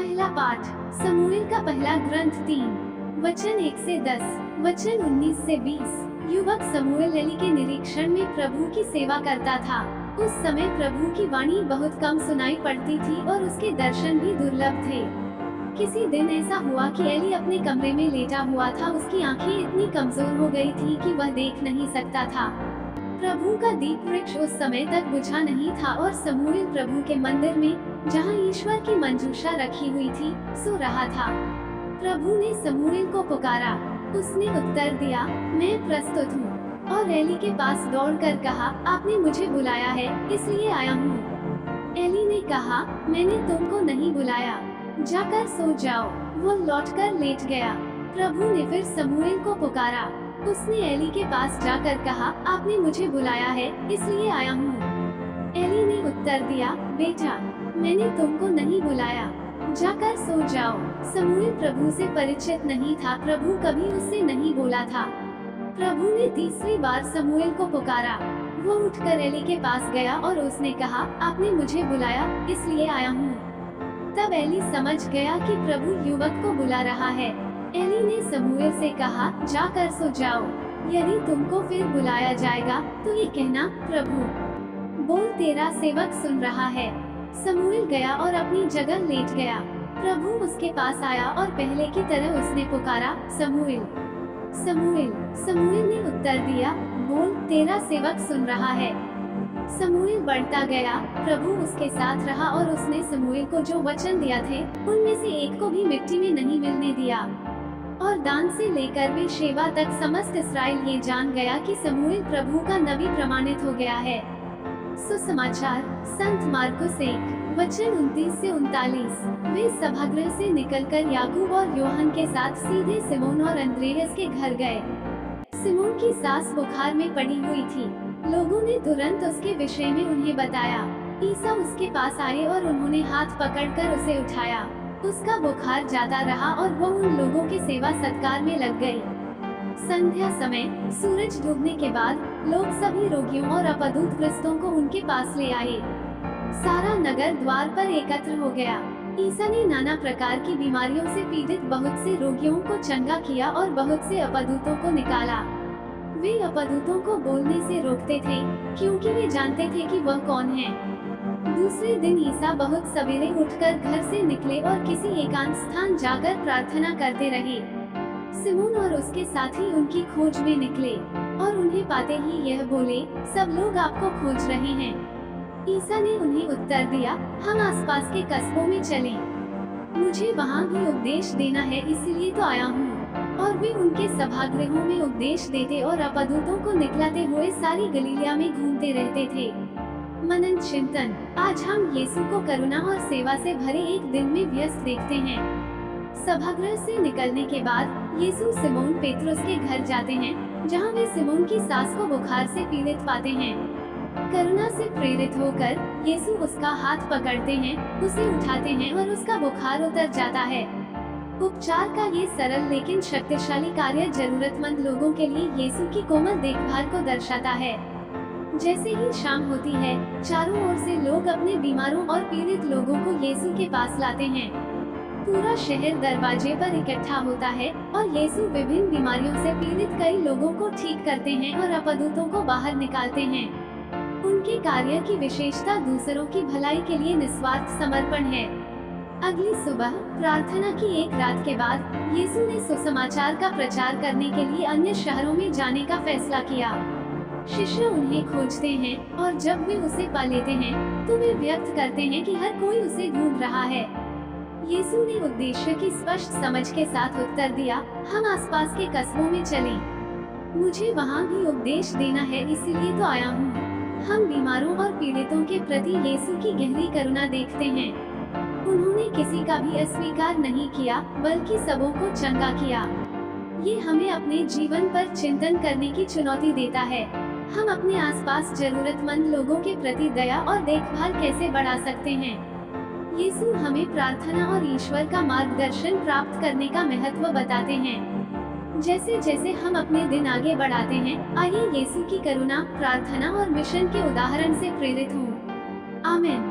पहला पाठ समूएल का पहला ग्रंथ 3 वचन 1 से 10 वचन 19 से 20। युवक समूएल एली के निरीक्षण में प्रभु की सेवा करता था। उस समय प्रभु की वाणी बहुत कम सुनाई पड़ती थी और उसके दर्शन भी दुर्लभ थे। किसी दिन ऐसा हुआ कि एली अपने कमरे में लेटा हुआ था। उसकी आंखें इतनी कमजोर हो गई थी कि वह देख नहीं सकता था। प्रभु का दीप वृक्ष उस समय तक बुझा नहीं था और समूएल प्रभु के मंदिर में, जहां ईश्वर की मंजूषा रखी हुई थी, सो रहा था। प्रभु ने समूएल को पुकारा। उसने उत्तर दिया, मैं प्रस्तुत हूँ। और एली के पास दौड़कर कहा, आपने मुझे बुलाया है, इसलिए आया हूँ। एली ने कहा, मैंने तुमको नहीं बुलाया, जाकर सो जाओ। वो लौटकर लेट गया। प्रभु ने फिर समूएल को पुकारा। उसने एली के पास जाकर कहा, आपने मुझे बुलाया है, इसलिए आया हूँ। एली ने उत्तर दिया, बेटा, मैंने तुमको नहीं बुलाया, जाकर सो जाओ। समूएल प्रभु से परिचित नहीं था। प्रभु कभी उससे नहीं बोला था। प्रभु ने तीसरी बार समूएल को पुकारा। वो उठकर एली के पास गया और उसने कहा, आपने मुझे बुलाया, इसलिए आया हूँ। तब एली समझ गया कि प्रभु युवक को बुला रहा है। एली ने समूएल से कहा, जाकर सो जाओ। यदि तुमको फिर बुलाया जाएगा तो ये कहना, प्रभु बोल, तेरा सेवक सुन रहा है। समूएल गया और अपनी जगह लेट गया। प्रभु उसके पास आया और पहले की तरह उसने पुकारा, समूएल, समूएल। समूएल ने उत्तर दिया, बोल, तेरा सेवक सुन रहा है। समूएल बढ़ता गया। प्रभु उसके साथ रहा और उसने समूएल को जो वचन दिया थे, उनमें से एक को भी मिट्टी में नहीं मिलने दिया। और दान से लेकर बेर्शेबा तक समस्त इस्राएल ये जान गया कि समूएल प्रभु का नबी प्रमाणित हो गया है। सुसमाचार संत मार्कुस 1 वचन 29 से 39। वे सभागृह से निकलकर याकूब और योहन के साथ सीधे सिमोन और अंद्रेयस के घर गए। सिमोन की सास बुखार में पड़ी हुई थी। लोगों ने तुरंत उसके विषय में उन्हें बताया। ईसा उसके पास आए और उन्होंने हाथ पकड़कर उसे उठाया। उसका बुखार जाता रहा और वो उन लोगों के सेवा सत्कार में लग गई। संध्या समय सूरज डूबने के बाद लोग सभी रोगियों और अपदूत ग्रस्तों को उनके पास ले आए। सारा नगर द्वार पर एकत्र हो गया। ईसा ने नाना प्रकार की बीमारियों से पीड़ित बहुत से रोगियों को चंगा किया और बहुत से अपदूतों को निकाला। वे अपदूतों को बोलने से रोकते थे, क्योंकि वे जानते थे कि वह कौन है। दूसरे दिन ईसा बहुत सवेरे उठकर घर से निकले और किसी एकांत स्थान जाकर प्रार्थना करते रहे। सिमोन और उसके साथी उनकी खोज में निकले और उन्हें पाते ही यह बोले, सब लोग आपको खोज रहे हैं। ईसा ने उन्हें उत्तर दिया, हम आसपास के कस्बों में चलें। मुझे वहाँ भी उपदेश देना है, इसलिए तो आया हूँ। और वे उनके सभागृहों में उपदेश देते और अपदूतों को निकलाते हुए सारी गलीलिया में घूमते रहते थे। मनन चिंतन। आज हम यीशु को करुणा और सेवा से भरे एक दिन में व्यस्त देखते हैं। सभागृह से निकलने के बाद यीशु सिमोन पेत्रुस के घर जाते हैं, जहां वे सिमोन की सास को बुखार से पीड़ित पाते हैं। करुणा से प्रेरित होकर यीशु उसका हाथ पकड़ते हैं, उसे उठाते हैं और उसका बुखार उतर जाता है। उपचार का ये सरल लेकिन शक्तिशाली कार्य जरूरतमंद लोगों के लिए यीशु की कोमल देखभाल को दर्शाता है। जैसे ही शाम होती है, चारों ओर से लोग अपने बीमारों और पीड़ित लोगों को यीशु के पास लाते हैं। पूरा शहर दरवाजे पर इकट्ठा होता है और यीशु विभिन्न बीमारियों से पीड़ित कई लोगों को ठीक करते हैं और अपदूतों को बाहर निकालते हैं। उनके कार्य की विशेषता दूसरों की भलाई के लिए निस्वार्थ समर्पण है। अगली सुबह प्रार्थना की एक रात के बाद यीशु ने सुसमाचार का प्रचार करने के लिए अन्य शहरों में जाने का फैसला किया। शिष्य उन्हें खोजते हैं और जब वे उसे पा लेते हैं तो वे व्यक्त करते हैं कि हर कोई उसे ढूंढ रहा है। यीशु ने उद्देश्य की स्पष्ट समझ के साथ उत्तर दिया, हम आसपास के कस्बों में चलें। मुझे वहाँ भी उपदेश देना है, इसीलिए तो आया हूँ। हम बीमारों और पीड़ितों के प्रति यीशु की गहरी करुणा देखते हैं। उन्होंने किसी का भी अस्वीकार नहीं किया, बल्कि सबों को चंगा किया। ये हमें अपने जीवन पर चिंतन करने की चुनौती देता है। हम अपने आसपास जरूरतमंद लोगों के प्रति दया और देखभाल कैसे बढ़ा सकते हैं। यीशु हमें प्रार्थना और ईश्वर का मार्गदर्शन प्राप्त करने का महत्व बताते हैं। जैसे जैसे हम अपने दिन आगे बढ़ाते हैं, आइए यीशु की करुणा, प्रार्थना और मिशन के उदाहरण से प्रेरित हों। आमीन।